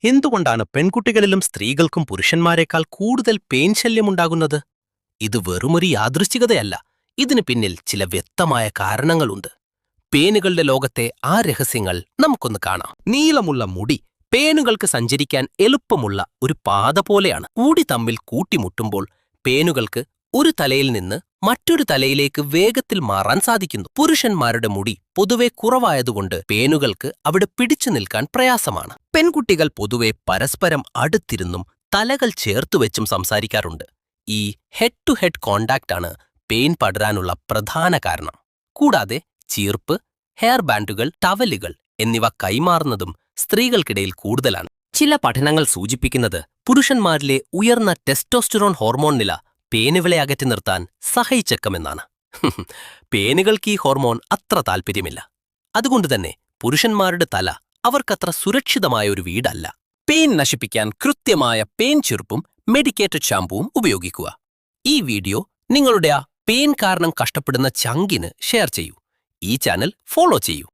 എന്തുകൊണ്ടാണ് പെൺകുട്ടികളിലും സ്ത്രീകൾക്കും പുരുഷന്മാരെക്കാൾ കൂടുതൽ പെയിൻ ശല്യമുണ്ടാകുന്നത്? ഇത് വെറുമൊരു യാദൃശ്ചികതയല്ല. ഇതിന് പിന്നിൽ ചില വ്യക്തമായ കാരണങ്ങളുണ്ട്. പേനുകളുടെ ലോകത്തെ ആ രഹസ്യങ്ങൾ നമുക്കൊന്ന് കാണാം. നീളമുള്ള മുടി പേനുകൾക്ക് സഞ്ചരിക്കാൻ എളുപ്പമുള്ള ഒരു പാത പോലെയാണ്. മുടി തമ്മിൽ കൂട്ടിമുട്ടുമ്പോൾ പേനുകൾക്ക് ഒരു തലയിൽ നിന്ന് മറ്റൊരു തലയിലേക്ക് വേഗത്തിൽ മാറാൻ സാധിക്കുന്നു. പുരുഷന്മാരുടെ മുടി പൊതുവെ കുറവായതുകൊണ്ട് പേനുകൾക്ക് അവിടെ പിടിച്ചു നിൽക്കാൻ പ്രയാസമാണ്. പെൺകുട്ടികൾ പൊതുവെ പരസ്പരം അടുത്തിരുന്നും തലകൾ ചേർത്തുവെച്ചും സംസാരിക്കാറുണ്ട്. ഈ ഹെഡ് ടു ഹെഡ് കോണ്ടാക്ട് ആണ് പെയിൻ പടരാനുള്ള പ്രധാന കാരണം. കൂടാതെ ചീർപ്പ്, ഹെയർ ബാൻഡുകൾ, ടവലുകൾ എന്നിവ കൈമാറുന്നതും സ്ത്രീകൾക്കിടയിൽ കൂടുതലാണ്. ചില പഠനങ്ങൾ സൂചിപ്പിക്കുന്നത് പുരുഷന്മാരിലെ ഉയർന്ന ടെസ്റ്റോസ്റ്ററോൺ ഹോർമോൺ നില പേനുകളെ അകറ്റി നിർത്താൻ സഹായിച്ചേക്കുമെന്നാണ്. പേനുകൾക്ക് ഈ ഹോർമോൺ അത്ര താല്പര്യമില്ല. അതുകൊണ്ടുതന്നെ പുരുഷന്മാരുടെ തല അവർക്കത്ര സുരക്ഷിതമായ ഒരു വീടല്ല. പെയിൻ നശിപ്പിക്കാൻ കൃത്യമായ പെയിൻ ചീർപ്പും മെഡിക്കേറ്റഡ് ഷാമ്പുവും ഉപയോഗിക്കുക. ഈ വീഡിയോ നിങ്ങളുടെ ആ പെയിൻ കാരണം കഷ്ടപ്പെടുന്ന ചങ്കിന് ഷെയർ ചെയ്യൂ. ഈ ചാനൽ ഫോളോ ചെയ്യൂ.